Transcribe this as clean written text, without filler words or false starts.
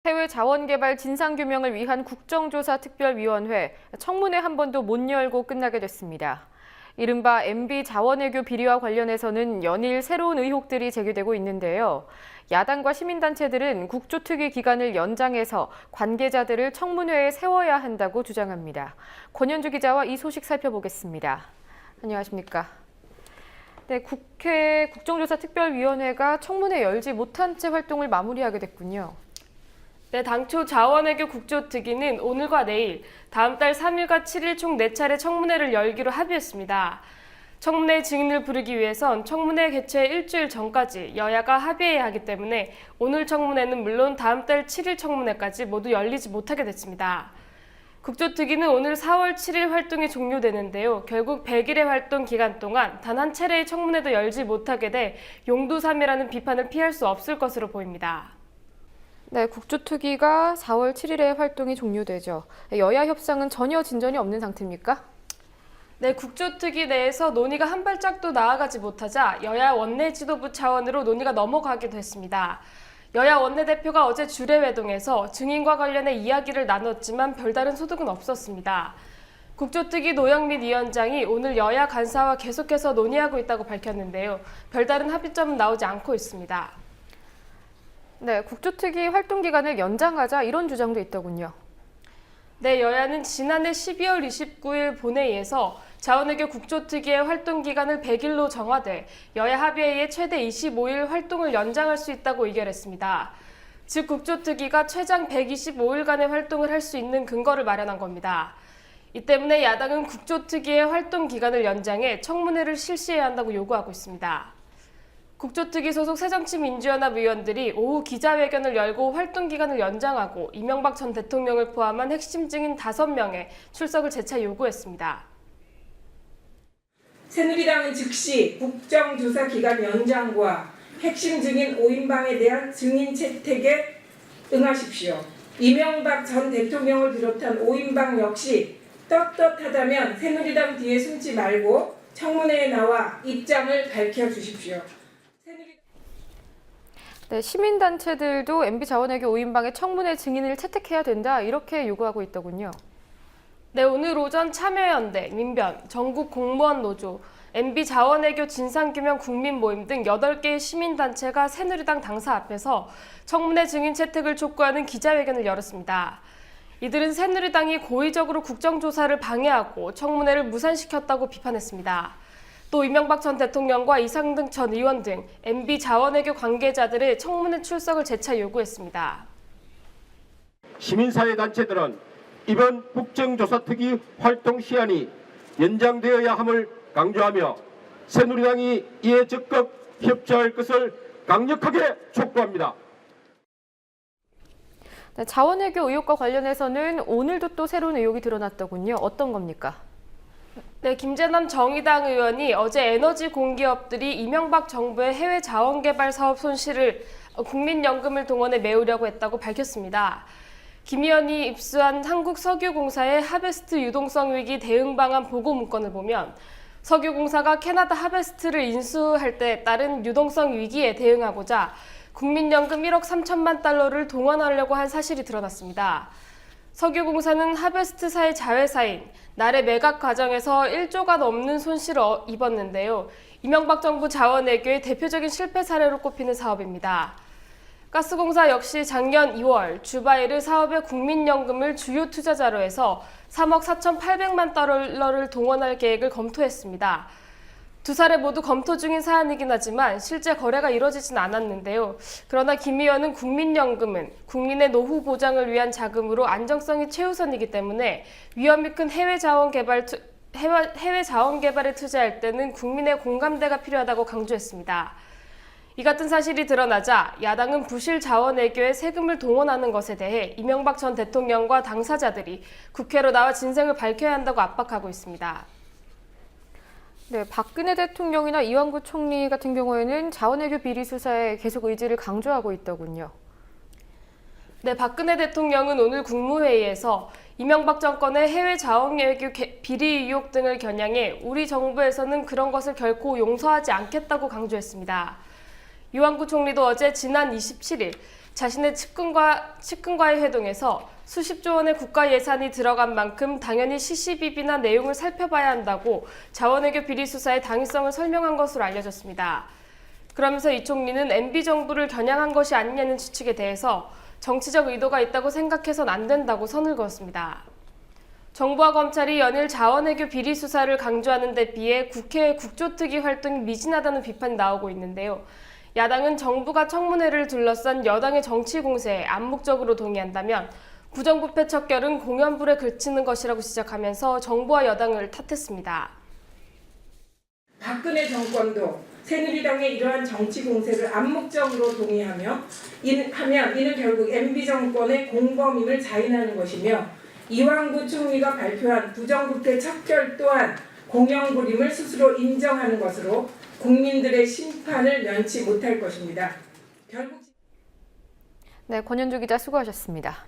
해외 자원개발 진상규명을 위한 국정조사특별위원회 청문회 한 번도 못 열고 끝나게 됐습니다. 이른바 MB 자원외교 비리와 관련해서는 연일 새로운 의혹들이 제기되고 있는데요. 야당과 시민단체들은 국조특위 기간을 연장해서 관계자들을 청문회에 세워야 한다고 주장합니다. 권현주 기자와 이 소식 살펴보겠습니다. 안녕하십니까? 네, 국회 국정조사특별위원회가 청문회 열지 못한 채 활동을 마무리하게 됐군요. 네, 당초 자원외교 국조특위는 오늘과 내일, 다음 달 3일과 7일 총 4차례 청문회를 열기로 합의했습니다. 청문회 증인을 부르기 위해선 청문회 개최 일주일 전까지 여야가 합의해야 하기 때문에 오늘 청문회는 물론 다음 달 7일 청문회까지 모두 열리지 못하게 됐습니다. 국조특위는 오늘 4월 7일 활동이 종료되는데요. 결국 100일의 활동 기간 동안 단 한 차례의 청문회도 열지 못하게 돼 용두삼이라는 비판을 피할 수 없을 것으로 보입니다. 네, 국조특위가 4월 7일에 활동이 종료되죠. 여야 협상은 전혀 진전이 없는 상태입니까? 네, 국조특위 내에서 논의가 한 발짝도 나아가지 못하자 여야 원내 지도부 차원으로 논의가 넘어가기도 했습니다. 여야 원내대표가 어제 주례회동에서 증인과 관련해 이야기를 나눴지만 별다른 소득은 없었습니다. 국조특위 노영민 위원장이 오늘 여야 간사와 계속해서 논의하고 있다고 밝혔는데요. 별다른 합의점은 나오지 않고 있습니다. 네, 국조특위 활동 기간을 연장하자 이런 주장도 있더군요. 네, 여야는 지난해 12월 29일 본회의에서 자원외교 국조특위의 활동 기간을 100일로 정하되 여야 합의회에 최대 25일 활동을 연장할 수 있다고 의결했습니다. 즉 국조특위가 최장 125일간의 활동을 할 수 있는 근거를 마련한 겁니다. 이 때문에 야당은 국조특위의 활동 기간을 연장해 청문회를 실시해야 한다고 요구하고 있습니다. 국조특위 소속 새정치민주연합 의원들이 오후 기자회견을 열고 활동 기간을 연장하고 이명박 전 대통령을 포함한 핵심 증인 5명의 출석을 재차 요구했습니다. 새누리당은 즉시 국정조사 기간 연장과 핵심 증인 5인방에 대한 증인 채택에 응하십시오. 이명박 전 대통령을 비롯한 5인방 역시 떳떳하다면 새누리당 뒤에 숨지 말고 청문회에 나와 입장을 밝혀주십시오. 네, 시민단체들도 MB 자원외교 5인방의 청문회 증인을 채택해야 된다 이렇게 요구하고 있더군요. 네, 오늘 오전 참여연대, 민변, 전국공무원노조, MB 자원외교 진상규명 국민모임 등 8개의 시민단체가 새누리당 당사 앞에서 청문회 증인 채택을 촉구하는 기자회견을 열었습니다. 이들은 새누리당이 고의적으로 국정조사를 방해하고 청문회를 무산시켰다고 비판했습니다. 또 이명박 전 대통령과 이상등 전 의원 등 MB 자원외교 관계자들의 청문회 출석을 재차 요구했습니다. 시민사회단체들은 이번 국정조사특위 활동 시한이 연장되어야 함을 강조하며 새누리당이 이에 적극 협조할 것을 강력하게 촉구합니다. 네, 자원외교 의혹과 관련해서는 오늘도 또 새로운 의혹이 드러났더군요. 어떤 겁니까? 네, 김재남 정의당 의원이 어제 에너지 공기업들이 이명박 정부의 해외 자원개발 사업 손실을 국민연금을 동원해 메우려고 했다고 밝혔습니다. 김 의원이 입수한 한국석유공사의 하베스트 유동성 위기 대응 방안 보고 문건을 보면 석유공사가 캐나다 하베스트를 인수할 때 따른 유동성 위기에 대응하고자 국민연금 1억 3천만 달러를 동원하려고 한 사실이 드러났습니다. 석유공사는 하베스트사의 자회사인 날의 매각 과정에서 1조가 넘는 손실을 입었는데요. 이명박 정부 자원외교의 대표적인 실패 사례로 꼽히는 사업입니다. 가스공사 역시 작년 2월 주바이르 사업의 국민연금을 주요 투자자로 해서 3억 4,800만 달러를 동원할 계획을 검토했습니다. 두 사례 모두 검토 중인 사안이긴 하지만 실제 거래가 이뤄지진 않았는데요. 그러나 김 의원은 국민연금은 국민의 노후 보장을 위한 자금으로 안정성이 최우선이기 때문에 위험이 큰 해외 자원 개발에 투자할 때는 국민의 공감대가 필요하다고 강조했습니다. 이 같은 사실이 드러나자 야당은 부실 자원 외교에 세금을 동원하는 것에 대해 이명박 전 대통령과 당사자들이 국회로 나와 진상을 밝혀야 한다고 압박하고 있습니다. 네, 박근혜 대통령이나 이완구 총리 같은 경우에는 자원외교 비리 수사에 계속 의지를 강조하고 있더군요. 네, 박근혜 대통령은 오늘 국무회의에서 이명박 정권의 해외 자원외교 비리 의혹 등을 겨냥해 우리 정부에서는 그런 것을 결코 용서하지 않겠다고 강조했습니다. 이완구 총리도 어제 지난 27일 자신의 측근과의 회동에서 수십조 원의 국가 예산이 들어간 만큼 당연히 시시비비나 내용을 살펴봐야 한다고 자원외교 비리 수사의 당위성을 설명한 것으로 알려졌습니다. 그러면서 이 총리는 MB 정부를 겨냥한 것이 아니냐는 추측에 대해서 정치적 의도가 있다고 생각해선 안 된다고 선을 그었습니다. 정부와 검찰이 연일 자원외교 비리 수사를 강조하는 데 비해 국회의 국조특위 활동이 미진하다는 비판이 나오고 있는데요. 야당은 정부가 청문회를 둘러싼 여당의 정치 공세에 암묵적으로 동의한다면 부정부패 척결은 공연불에 그치는 것이라고 지적하면서 정부와 여당을 탓했습니다. 박근혜 정권도 새누리당의 이러한 정치 공세를 암묵적으로 동의하며 이는 결국 MB 정권의 공범임을 자인하는 것이며 이완구 총리가 발표한 부정부패 척결 또한 공연불임을 스스로 인정하는 것으로 국민들의 심판을 면치 못할 것입니다. 네, 권현주 기자 수고하셨습니다.